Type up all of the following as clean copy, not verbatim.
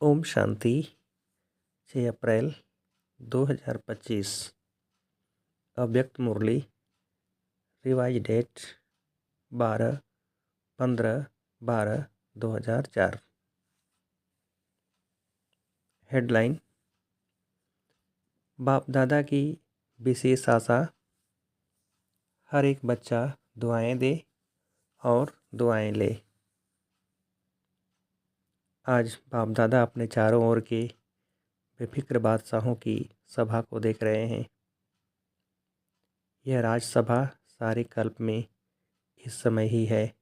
ओम शांति। 6 अप्रैल 2025। अव्यक्त मुरली। Revise date 12/15/2004। Headline: बाप दादा की विशेष आशा, हर एक बच्चा दुआएं दे और दुआएं ले। आज बाप दादा अपने चारों ओर के बेफिक्र बादशाहों की सभा को देख रहे हैं। यह राजसभा सारे कल्प में इस समय ही है।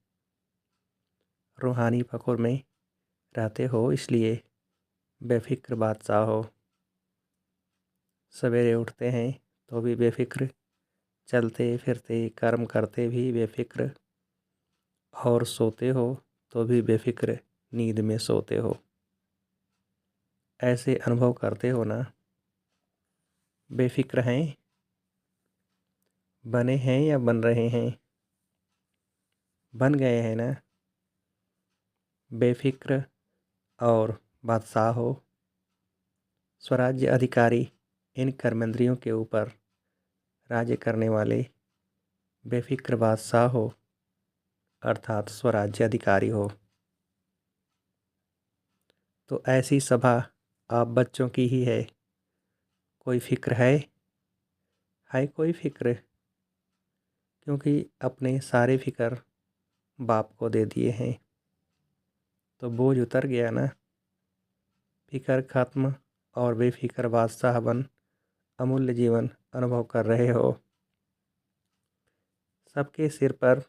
रूहानी फकुर में रहते हो, इसलिए बेफिक्र बादशाह हो। सवेरे उठते हैं तो भी बेफिक्र, चलते फिरते कर्म करते भी बेफिक्र, और सोते हो तो भी बेफिक्र नींद में सोते हो। ऐसे अनुभव करते हो ना? बेफिक्र हैं, बने हैं या बन रहे हैं? बन गए हैं ना? बेफिक्र और बादशाह हो, स्वराज्य अधिकारी, इन कर्मेंद्रियों के ऊपर राज्य करने वाले बेफिक्र बादशाह हो, अर्थात स्वराज्य अधिकारी हो। तो ऐसी सभा आप बच्चों की ही है। कोई फिक्र है कोई फिक्र? क्योंकि अपने सारे फिक्र बाप को दे दिए हैं, तो बोझ उतर गया ना। फिक्र खत्म और बेफिक्र बादशाह बन अमूल्य जीवन अनुभव कर रहे हो। सबके सिर पर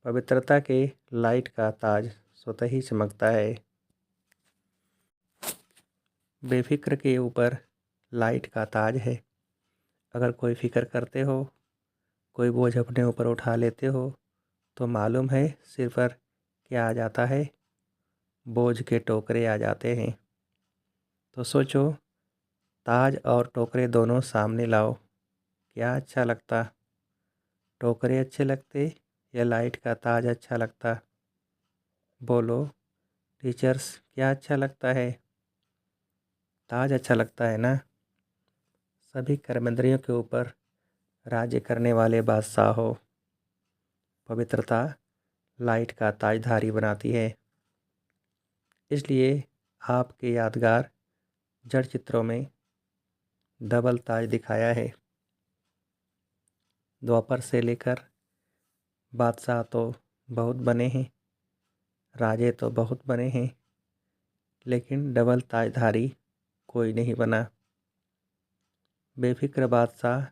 पवित्रता के लाइट का ताज स्वतः ही चमकता है। बेफिक्र के ऊपर लाइट का ताज है। अगर कोई फिक्र करते हो, कोई बोझ अपने ऊपर उठा लेते हो, तो मालूम है सिर पर क्या आ जाता है? बोझ के टोकरे आ जाते हैं। तो सोचो, ताज और टोकरे दोनों सामने लाओ, क्या अच्छा लगता? टोकरे अच्छे लगते या लाइट का ताज अच्छा लगता? बोलो टीचर्स, क्या अच्छा लगता है? ताज अच्छा लगता है ना? सभी कर्मेंद्रियों के ऊपर राज्य करने वाले बादशाह हो। पवित्रता लाइट का ताजधारी बनाती है। इसलिए आपके यादगार जड़ चित्रों में डबल ताज दिखाया है। द्वापर से लेकर बादशाह तो बहुत बने हैं, राजे तो बहुत बने हैं, लेकिन डबल ताजधारी कोई नहीं बना। बेफिक्र बादशाह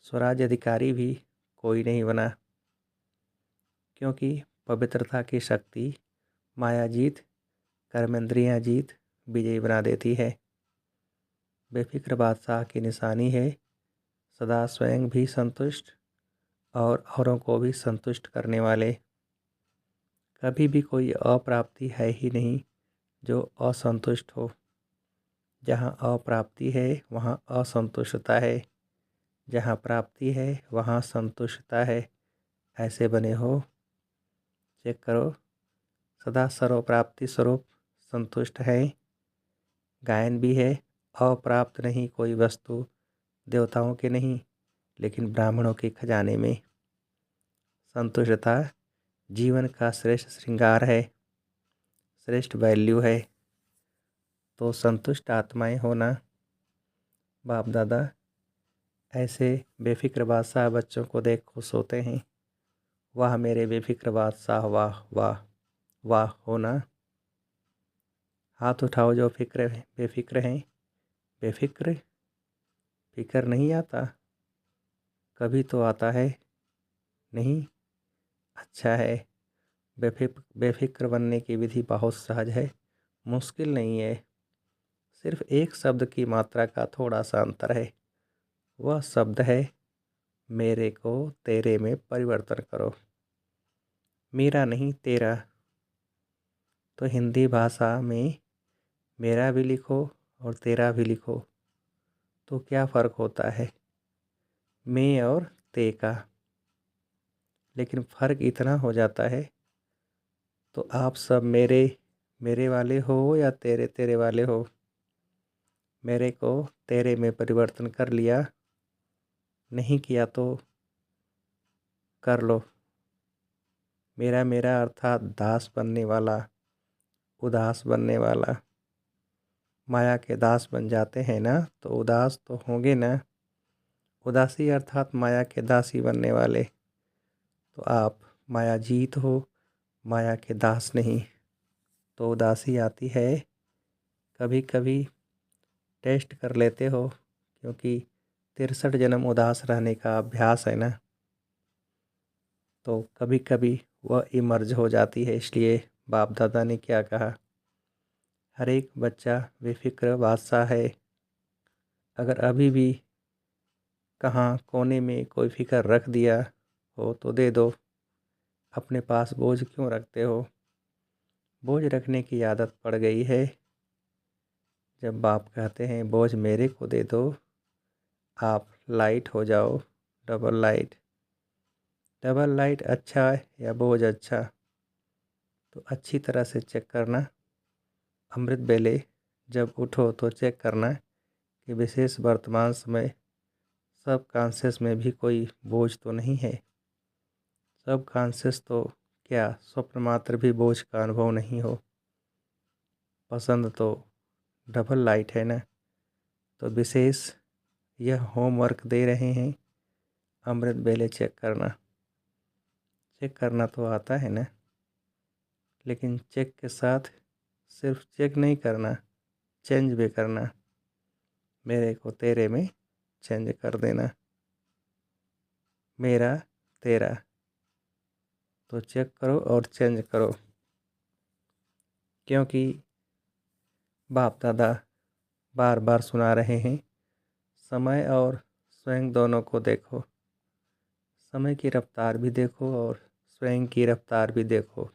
स्वराज अधिकारी भी कोई नहीं बना, क्योंकि पवित्रता की शक्ति माया जीत, कर्मेंद्रियाँ जीत विजयी बना देती है। बेफिक्र बादशाह की निशानी है सदा स्वयं भी संतुष्ट और औरों को भी संतुष्ट करने वाले। कभी भी कोई अप्राप्ति है ही नहीं जो असंतुष्ट हो। जहाँ अप्राप्ति है वहाँ असंतुष्टता है, जहाँ प्राप्ति है वहाँ संतुष्टता है। ऐसे बने हो। चेक करो, सदा सर्वप्राप्ति स्वरूप संतुष्ट है। गायन भी है, अप्राप्त नहीं कोई वस्तु, देवताओं के नहीं लेकिन ब्राह्मणों के खजाने में। संतुष्टता जीवन का श्रेष्ठ श्रृंगार है, श्रेष्ठ वैल्यू है। तो संतुष्ट आत्माएं होना। बाप दादा ऐसे बेफिक्र बादशाह बच्चों को देख खुश होते हैं। वाह मेरे बेफिक्र बादशाह, वाह वाह वाह होना। हाथ उठाओ जो बेफिक्र हैं। बेफिक्र फिक्र नहीं आता? कभी तो आता है नहीं? अच्छा है। बेफिक्र बनने की विधि बहुत सहज है, मुश्किल नहीं है। सिर्फ एक शब्द की मात्रा का थोड़ा सा अंतर है। वह शब्द है, मेरे को तेरे में परिवर्तन करो। मेरा नहीं तेरा। तो हिंदी भाषा में मेरा भी लिखो और तेरा भी लिखो, तो क्या फ़र्क होता है मैं और ते का? लेकिन फ़र्क इतना हो जाता है, तो आप सब मेरे मेरे वाले हो या तेरे तेरे वाले हो, मेरे को तेरे में परिवर्तन कर लिया, नहीं किया तो कर लो। मेरा मेरा अर्थात दास बनने वाला, उदास बनने वाला। माया के दास बन जाते हैं ना तो उदास तो होंगे ना। उदासी अर्थात माया के दासी बनने वाले। तो आप माया जीत हो, माया के दास नहीं। तो उदासी आती है, कभी कभी टेस्ट कर लेते हो, क्योंकि 63 जन्म उदास रहने का अभ्यास है ना, तो कभी कभी वह इमर्ज हो जाती है। इसलिए बाप दादा ने क्या कहा, हर एक बच्चा बेफिक्र बादशाह है। अगर अभी भी कहाँ कोने में कोई फिक्र रख दिया हो तो दे दो। अपने पास बोझ क्यों रखते हो? बोझ रखने की आदत पड़ गई है। जब बाप कहते हैं बोझ मेरे को दे दो, आप लाइट हो जाओ, डबल लाइट। डबल लाइट अच्छा है या बोझ अच्छा? तो अच्छी तरह से चेक करना। अमृत बेले जब उठो तो चेक करना कि विशेष वर्तमान समय सब कॉन्शियस में भी कोई बोझ तो नहीं है। सब कॉन्शियस तो क्या स्वप्न मात्र भी बोझ का अनुभव नहीं हो। पसंद तो डबल लाइट है ना। तो विशेष यह होमवर्क दे रहे हैं, अमृत बेले चेक करना। चेक करना तो आता है ना, लेकिन चेक के साथ सिर्फ चेक नहीं करना, चेंज भी करना। मेरे को तेरे में चेंज कर देना, मेरा तेरा। तो चेक करो और चेंज करो, क्योंकि बाप दादा बार बार सुना रहे हैं, समय और स्वयं दोनों को देखो। समय की रफ्तार भी देखो और स्वयं की रफ्तार भी देखो।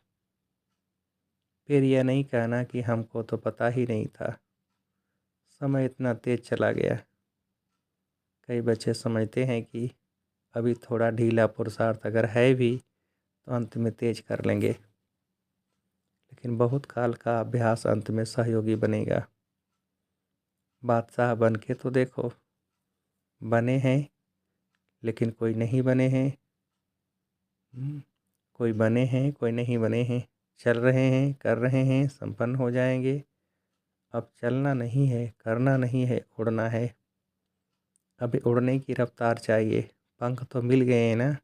फिर यह नहीं कहना कि हमको तो पता ही नहीं था, समय इतना तेज चला गया। कई बच्चे समझते हैं कि अभी थोड़ा ढीला पुरुषार्थ अगर है भी तो अंत में तेज कर लेंगे, लेकिन बहुत काल का अभ्यास अंत में सहयोगी बनेगा। बादशाह बन के तो देखो, बने हैं लेकिन कोई नहीं बने हैं। कोई बने हैं कोई नहीं बने हैं, चल रहे हैं कर रहे हैं, संपन्न हो जाएंगे। अब चलना नहीं है, करना नहीं है, उड़ना है। अभी उड़ने की रफ्तार चाहिए। पंख तो मिल गए हैं ना।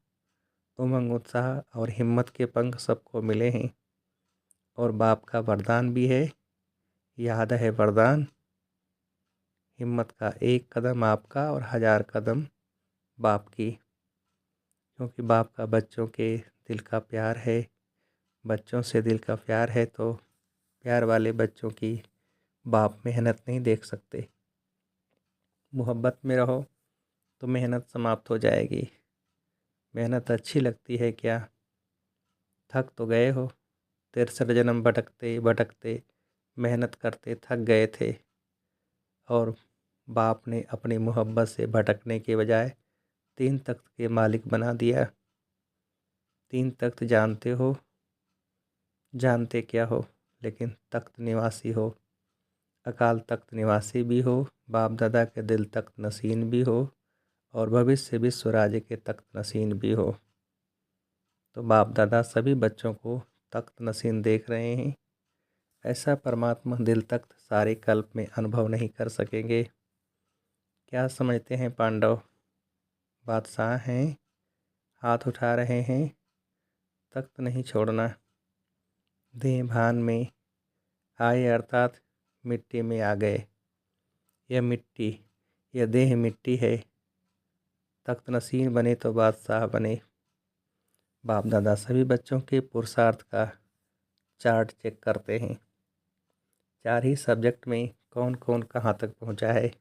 उमंग उत्साह और हिम्मत के पंख सबको मिले हैं, और बाप का वरदान भी है। याद है वरदान, हिम्मत का एक कदम आपका और 1000 कदम बाप की। क्योंकि बाप का बच्चों के दिल का प्यार है, बच्चों से दिल का प्यार है, तो प्यार वाले बच्चों की बाप मेहनत नहीं देख सकते। मोहब्बत में रहो तो मेहनत समाप्त हो जाएगी। मेहनत अच्छी लगती है क्या? थक तो गए हो, 63 जन्म भटकते भटकते मेहनत करते थक गए थे, और बाप ने अपनी मोहब्बत से भटकने के बजाय 3 तख्त के मालिक बना दिया। 3 तख्त जानते हो? जानते क्या हो? लेकिन तख्त निवासी हो। अकाल तख्त निवासी भी हो, बाप दादा के दिल तख्त नसीन भी हो, और भविष्य विश्व राज्य के तख्त नसीन भी हो। तो बाप दादा सभी बच्चों को तख्त नसीन देख रहे हैं। ऐसा परमात्मा दिल तख्त सारे कल्प में अनुभव नहीं कर सकेंगे। क्या समझते हैं पांडव? बादशाह हैं, हाथ उठा रहे हैं, तख्त नहीं छोड़ना। देह भान में आए अर्थात मिट्टी में आ गए। यह मिट्टी, यह देह मिट्टी है। तख्त नसीन बने तो बादशाह बने। बाप दादा सभी बच्चों के पुरुषार्थ का चार्ट चेक करते हैं। 4 ही सब्जेक्ट में कौन कौन कहाँ तक पहुँचा है।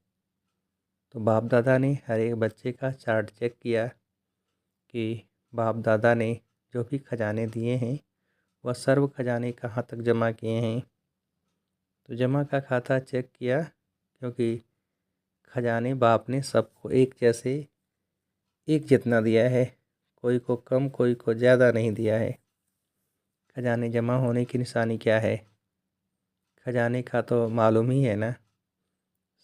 तो बाप दादा ने हर एक बच्चे का चार्ट चेक किया कि बाप दादा ने जो भी खजाने दिए हैं वह सर्व खजाने कहाँ तक जमा किए हैं। तो जमा का खाता चेक किया, क्योंकि खजाने बाप ने सबको एक जैसे एक जितना दिया है, कोई को कम कोई को ज़्यादा नहीं दिया है। खजाने जमा होने की निशानी क्या है? खजाने का तो मालूम ही है ना।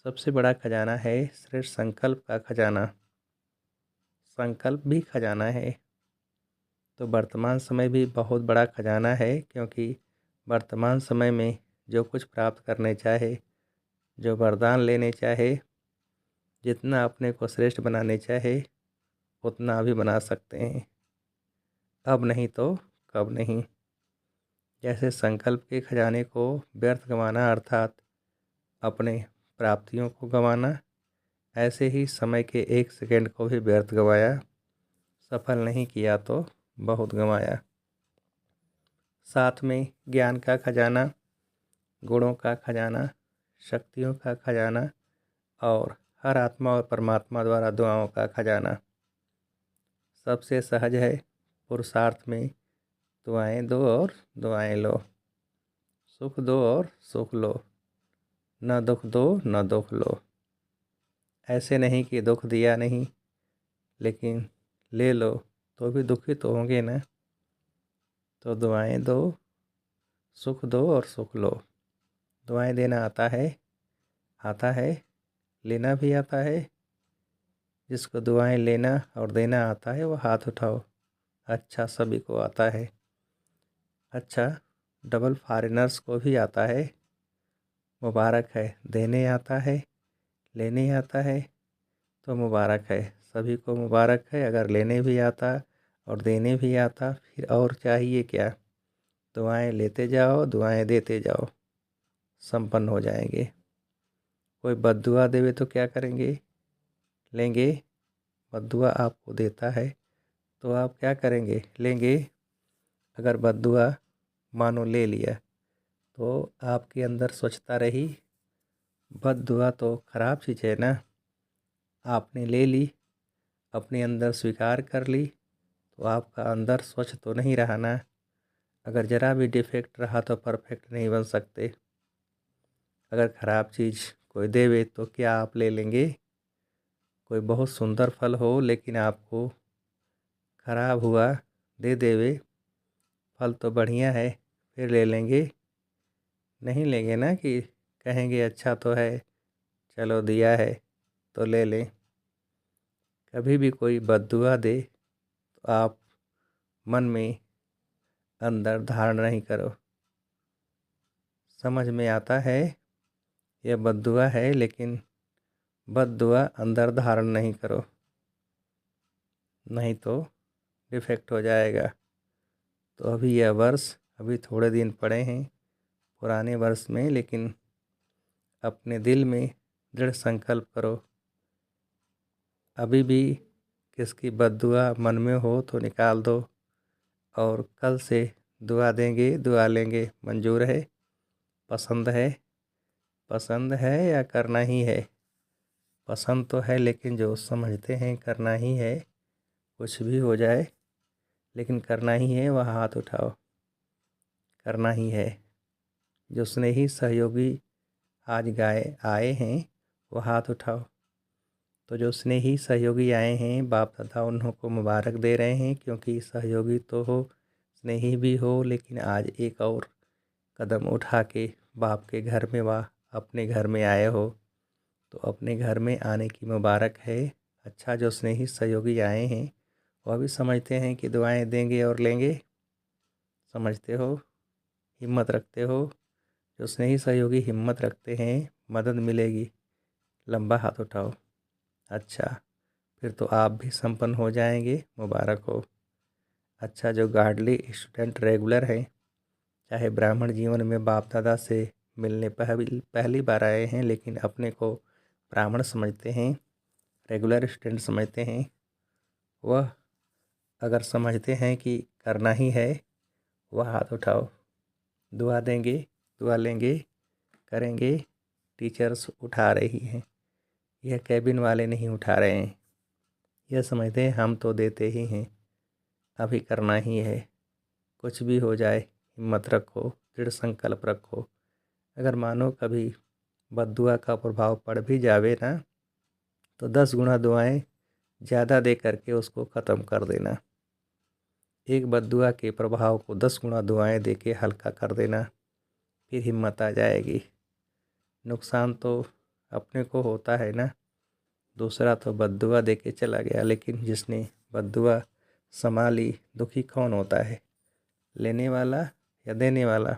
सबसे बड़ा खजाना है श्रेष्ठ संकल्प का खजाना। संकल्प भी खजाना है। तो वर्तमान समय भी बहुत बड़ा खजाना है, क्योंकि वर्तमान समय में जो कुछ प्राप्त करने चाहे, जो वरदान लेने चाहे, जितना अपने को श्रेष्ठ बनाने चाहे, उतना भी बना सकते हैं। अब नहीं तो कब नहीं। जैसे संकल्प के खजाने को व्यर्थ गंवाना अर्थात अपने प्राप्तियों को गंवाना, ऐसे ही समय के 1 सेकंड को भी व्यर्थ गंवाया, सफल नहीं किया तो बहुत गंवाया। साथ में ज्ञान का खजाना, गुणों का खजाना, शक्तियों का खजाना और हर आत्मा और परमात्मा द्वारा दुआओं का खजाना। सबसे सहज है पुरुषार्थ में दुआएं दो और दुआएं लो, सुख दो और सुख लो, न दुख दो न दुख लो। ऐसे नहीं कि दुख दिया नहीं, लेकिन ले लो तो भी दुखी तो होंगे ना। तो दुआएं दो, सुख दो और सुख लो। दुआएं देना आता है, लेना भी आता है। जिसको दुआएं लेना और देना आता है वह हाथ उठाओ। अच्छा, सभी को आता है। अच्छा, डबल फॉरेनर्स को भी आता है। मुबारक है। देने आता है, लेने आता है, तो मुबारक है। सभी को मुबारक है। अगर लेने भी आता और देने भी आता, फिर और चाहिए क्या। दुआएं लेते जाओ, दुआएं देते जाओ, संपन्न हो जाएंगे। कोई बद्दुआ देवे तो क्या करेंगे, लेंगे। बद्दुआ आपको देता है तो आप क्या करेंगे, लेंगे। अगर बद्दुआ मानो ले लिया तो आपके अंदर स्वच्छता रही। बद्दुआ तो खराब चीज़ है ना। आपने ले ली, अपने अंदर स्वीकार कर ली, तो आपका अंदर स्वच्छ तो नहीं रहा ना। अगर ज़रा भी डिफेक्ट रहा तो परफेक्ट नहीं बन सकते। अगर ख़राब चीज़ कोई देवे तो क्या आप ले लेंगे। कोई बहुत सुंदर फल हो लेकिन आपको ख़राब हुआ दे देवे, फल तो बढ़िया है, फिर ले लेंगे। नहीं लेंगे ना, कि कहेंगे अच्छा तो है, चलो दिया है तो ले लें। कभी भी कोई बद्दुआ दे तो आप मन में अंदर धारण नहीं करो। समझ में आता है यह बद्दुआ है, लेकिन बद्दुआ अंदर धारण नहीं करो, नहीं तो डिफेक्ट हो जाएगा। तो अभी यह वर्ष, अभी थोड़े दिन पड़े हैं पुराने वर्ष में, लेकिन अपने दिल में दृढ़ संकल्प करो। अभी भी किसकी बद्दुआ मन में हो तो निकाल दो, और कल से दुआ देंगे, दुआ लेंगे। मंजूर है, पसंद है, पसंद है या करना ही है। पसंद तो है, लेकिन जो समझते हैं करना ही है, कुछ भी हो जाए लेकिन करना ही है, वह हाथ उठाओ। करना ही है। जो स्नेही सहयोगी आज आए हैं वो हाथ उठाओ। तो जो स्नेही सहयोगी आए हैं, बाप दादा उनको मुबारक दे रहे हैं, क्योंकि सहयोगी तो हो, स्नेही भी हो, लेकिन आज एक और कदम उठा के बाप के घर में व अपने घर में आए हो, तो अपने घर में आने की मुबारक है। अच्छा, जो स्नेही सहयोगी आए हैं वह भी समझते हैं कि दुआएं देंगे और लेंगे। समझते हो, हिम्मत रखते हो। जो स्नेही सहयोगी हिम्मत रखते हैं, मदद मिलेगी। लंबा हाथ उठाओ। अच्छा, फिर तो आप भी संपन्न हो जाएंगे, मुबारक हो। अच्छा, जो गार्डली स्टूडेंट रेगुलर हैं, चाहे ब्राह्मण जीवन में बाप दादा से मिलने पहली बार आए हैं, लेकिन अपने को ब्राह्मण समझते हैं, रेगुलर स्टूडेंट समझते हैं, वह अगर समझते हैं कि करना ही है, वह हाथ उठाओ। दुआ देंगे, दुआ लेंगे, करेंगे। टीचर्स उठा रही हैं, यह कैबिन वाले नहीं उठा रहे हैं। यह समझते हैं हम तो देते ही हैं, अभी करना ही है। कुछ भी हो जाए हिम्मत रखो, दृढ़ संकल्प रखो। अगर मानो कभी बद्दुआ का प्रभाव पड़ भी जावे ना, तो 10 गुना दुआएं ज़्यादा दे करके उसको ख़त्म कर देना। एक बद्दुआ के प्रभाव को 10 गुना दुआएं दे के हल्का कर देना। फिर हिम्मत आ जाएगी। नुकसान तो अपने को होता है ना, दूसरा तो बद्दुआ दे के चला गया, लेकिन जिसने बद्दुआ संभाली दुखी कौन होता है, लेने वाला या देने वाला?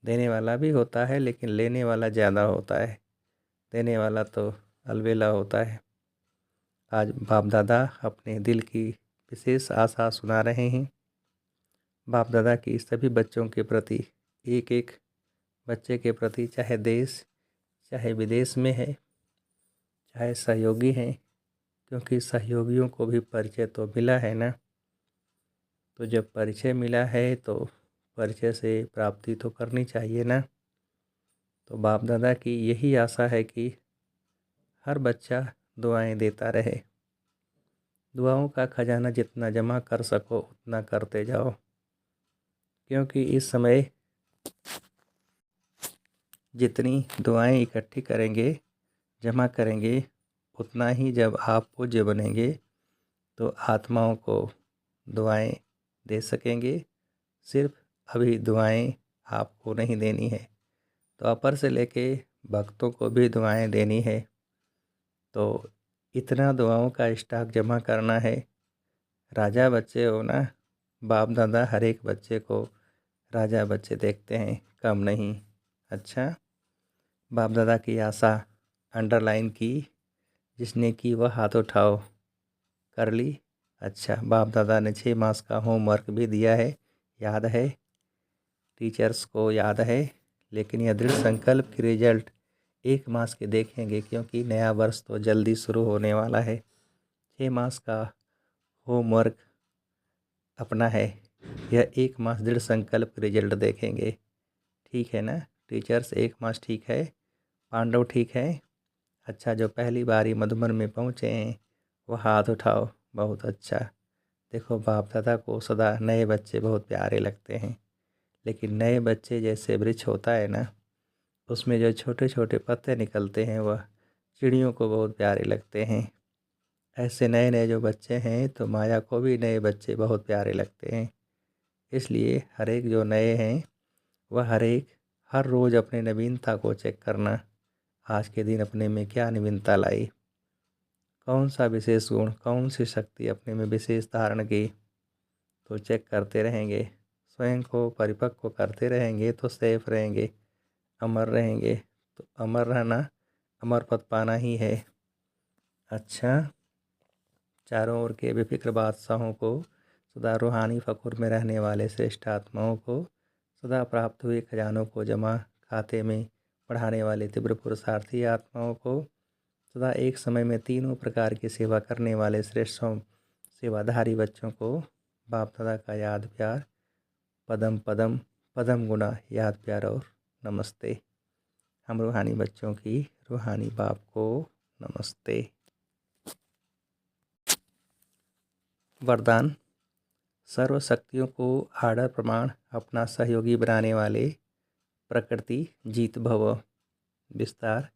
देने वाला भी होता है, लेकिन लेने वाला ज़्यादा होता है, देने वाला तो अलबेला होता है। आज बाप दादा अपने दिल की विशेष आशा सुना रहे हैं। बाप दादा की सभी बच्चों के प्रति, एक एक बच्चे के प्रति, चाहे देश चाहे विदेश में है, चाहे सहयोगी हैं, क्योंकि सहयोगियों को भी परिचय तो मिला है ना। तो जब परिचय मिला है तो परिचय से प्राप्ति तो करनी चाहिए ना। तो बाप दादा की यही आशा है कि हर बच्चा दुआएं देता रहे। दुआओं का खजाना जितना जमा कर सको उतना करते जाओ, क्योंकि इस समय जितनी दुआएं इकट्ठी करेंगे, जमा करेंगे, उतना ही जब आप पूज्य बनेंगे तो आत्माओं को दुआएं दे सकेंगे। सिर्फ अभी दुआएं आपको नहीं देनी है, तो अपर से लेके भक्तों को भी दुआएं देनी है। तो इतना दुआओं का स्टॉक जमा करना है। राजा बच्चे हो ना, बाप दादा हर एक बच्चे को राजा बच्चे देखते हैं, कम नहीं। अच्छा, बाप दादा की आशा अंडरलाइन की, जिसने की वह हाथ उठाओ। कर ली? अच्छा, बाप दादा ने 6 मास का होमवर्क भी दिया है, याद है? टीचर्स को याद है, लेकिन यह दृढ़ संकल्प की रिजल्ट 1 मास के देखेंगे, क्योंकि नया वर्ष तो जल्दी शुरू होने वाला है। 6 मास का होमवर्क अपना है, यह 1 मास दृढ़ संकल्प रिजल्ट देखेंगे। ठीक है ना टीचर्स? 1 मास ठीक है? पांडव ठीक है? अच्छा, जो पहली बारी मधुबन में पहुँचे हैं वह हाथ उठाओ। बहुत अच्छा। देखो, बाप दादा को सदा नए बच्चे बहुत प्यारे लगते हैं, लेकिन नए बच्चे जैसे वृक्ष होता है ना, उसमें जो छोटे छोटे पत्ते निकलते हैं वह चिड़ियों को बहुत प्यारे लगते हैं। ऐसे नए नए जो बच्चे हैं तो माया को भी नए बच्चे बहुत प्यारे लगते हैं। इसलिए हर एक जो नए हैं वह हर रोज़ अपने नवीनता को चेक करना, आज के दिन अपने में क्या नवीनता लाई, कौन सा विशेष गुण, कौन सी शक्ति अपने में विशेष धारण की। तो चेक करते रहेंगे, स्वयं को परिपक्व करते रहेंगे तो सेफ रहेंगे, अमर रहेंगे। तो अमर रहना, अमर पद पाना ही है। अच्छा, चारों ओर के बेफिक्र बादशाहों को, सदा रूहानी फ़कुर में रहने वाले श्रेष्ठ आत्माओं को, सदा प्राप्त हुए खजानों को जमा खाते में बढ़ाने वाले तीव्र पुरुषार्थी आत्माओं को, सदा एक समय में तीनों प्रकार की सेवा करने वाले श्रेष्ठ सेवाधारी बच्चों को बाप दादा का याद प्यार, पदम पदम पदम गुना याद प्यार और नमस्ते। हम रूहानी बच्चों की रूहानी बाप को नमस्ते। वरदान। सर्व शक्तियों को आर्डर प्रमाण अपना सहयोगी बनाने वाले प्रकृति जीत भव। विस्तार।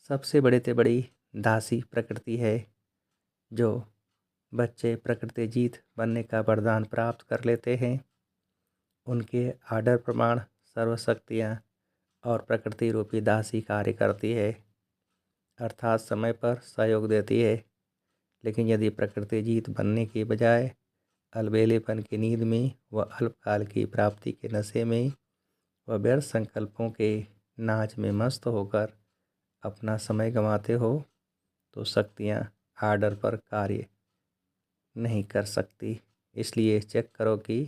सबसे बड़े से बड़ी दासी प्रकृति है। जो बच्चे प्रकृति जीत बनने का वरदान प्राप्त कर लेते हैं, उनके आर्डर प्रमाण सर्वशक्तियाँ और प्रकृति रूपी दासी कार्य करती है, अर्थात समय पर सहयोग देती है। लेकिन यदि प्रकृति जीत बनने के बजाय अलबेलेपन की नींद में व अल्पकाल की प्राप्ति के नशे में व व्यर्थ संकल्पों के नाच में मस्त होकर अपना समय गंवाते हो, तो शक्तियाँ आर्डर पर कार्य नहीं कर सकती। इसलिए चेक करो कि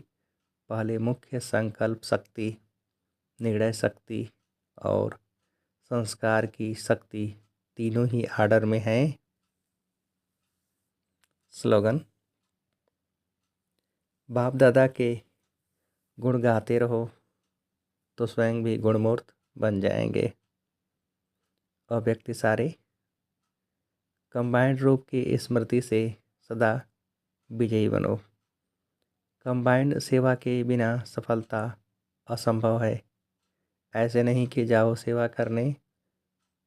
पहले मुख्य संकल्प शक्ति, निर्णय शक्ति और संस्कार की शक्ति तीनों ही आर्डर में हैं। स्लोगन। बाप दादा के गुण गाते रहो तो स्वयं भी गुणमूर्त बन जाएंगे। अव्यक्त सारे। कंबाइंड रूप की स्मृति से सदा विजयी बनो। कंबाइंड सेवा के बिना सफलता असंभव है। ऐसे नहीं कि जाओ सेवा करने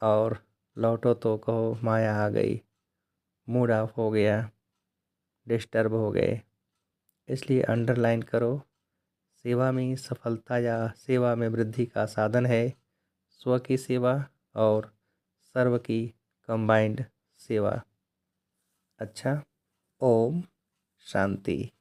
और लौटो तो कहो माया आ गई, मूड ऑफ हो गया, डिस्टर्ब हो गए। इसलिए अंडरलाइन करो, सेवा में सफलता या सेवा में वृद्धि का साधन है। स्व की सेवा और सर्व की कंबाइंड सेवा। अच्छा, ओम शांति।